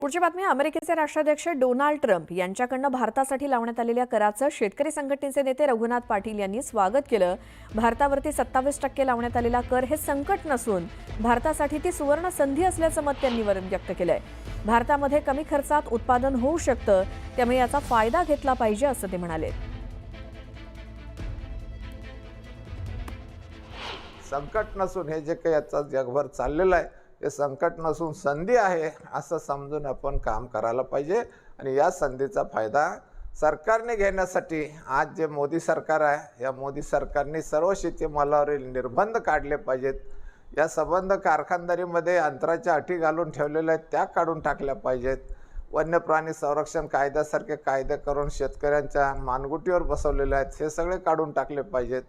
पुढची बातमी अमेरिकेचे राष्ट्राध्यक्ष डोनाल्ड ट्रम्प यांच्याकडून भारतासाठी लावण्यात आलेल्या कराचं शेतकरी संघटनेचे नेते रघुनाथ पाटील यांनी स्वागत केलं। भारतावरती 27% लावण्यात आलेला कर हे संकट नसून भारतासाठी ती सुवर्ण संधी असल्याचं मत त्यांनी व्यक्त केलंय। भारतामध्ये कमी खर्चात उत्पादन होऊ शकतं, त्यामुळे याचा फायदा घेतला पाहिजे असं ते म्हणाले। संकट नसून हे जे काही आता जगभर चाललेलं आहे हे संकट नसून संधी आहे असं समजून आपण काम करायला पाहिजे। आणि या संधीचा फायदा सरकारने घेण्यासाठी आज जे मोदी सरकार आहे या मोदी सरकारने सर्व शेतीमालावरील निर्बंध काढले पाहिजेत। या संबंध कारखानदारीमध्ये अंतराच्या अटी घालून ठेवलेल्या आहेत त्या काढून टाकल्या पाहिजेत। वन्य प्राणी संरक्षण कायद्यासारखे कायदे करून शेतकऱ्यांच्या मानगुटीवर बसवलेले आहेत हे सगळे काढून टाकले पाहिजेत।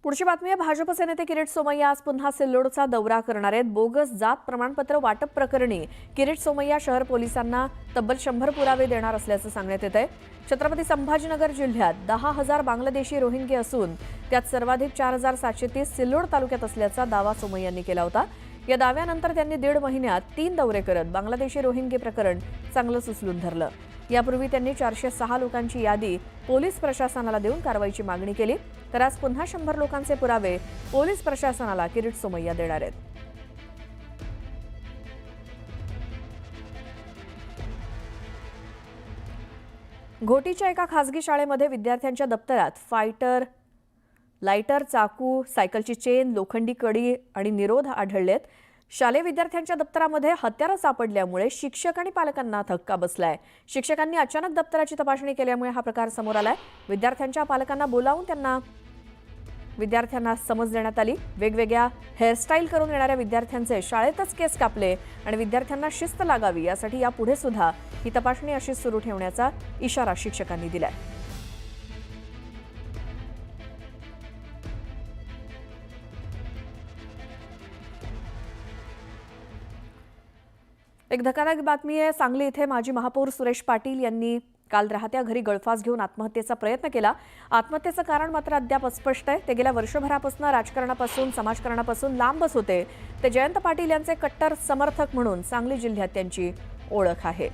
पुढची बातमी आहे भाजपचे नेते किरीट सोमय्या आज पुन्हा सिल्लोडचा दौरा करणार आहेत। बोगस जात प्रमाणपत्र वाटप प्रकरणी किरीट सोमय्या शहर पोलिसांना तब्बल 100 पुरावे देणार असल्याचं सांगण्यात येत आहे। छत्रपती संभाजीनगर जिल्ह्यात 10,000 बांगलादेशी रोहिंगे असून त्यात सर्वाधिक 4,730 सिल्लोड तालुक्यात असल्याचा दावा सोमय्यांनी केला होता। या दाव्यानंतर त्यांनी 1.5 महिन्यात 3 दौरे करत बांगलादेशी रोहिंगे प्रकरण चांगलंच उचलून धरलं। यापूर्वी त्यांनी 406 लोकांची यादी पोलीस प्रशासनाला देऊन कारवाईची मागणी केली, तर आज पुन्हा 100 लोकांचे पुरावे पोलीस प्रशासनाला किरीट सोमय्या देणार आहेत। घोटीच्या एका खासगी शाळेमध्ये विद्यार्थ्यांच्या दप्तरात लायटर, चाकू, सायकलची चेन, लोखंडी कडी आणि निरोध आढळलेत। शालेय विद्यार्थ्यांच्या दप्तरामध्ये हत्यारं सापडल्यामुळे शिक्षक आणि पालकांना धक्का बसलाय। शिक्षकांनी अचानक दप्तराची तपासणी केल्यामुळे हा प्रकार समोर आलाय। विद्यार्थ्यांच्या पालकांना बोलावून विद्यार्थ्यांना समज देण्यात आली। वेगवेगळ्या हेअरस्टाईल करून येणाऱ्या विद्यार्थ्यांचे शाळेतच केस कापले आणि विद्यार्थ्यांना शिस्त लागावी यासाठी यापुढे सुद्धा ही तपासणी अशीच सुरू ठेवण्याचा इशारा शिक्षकांनी दिलाय। एक धक्कादायक बातमी आहे। सांगली इथे माजी महापौर सुरेश पाटील यांनी काल राहत्या घरी गळफास घेऊन आत्महत्येचा प्रयत्न केला। आत्महत्येचं कारण मात्र अद्याप अस्पष्ट आहे। ते गेल्या वर्षभरापासून राजकारणापासून समाजकारणापासून लांबच होते। ते जयंत पाटील यांचे कट्टर समर्थक म्हणून सांगली जिल्ह्यात त्यांची ओळख आहे।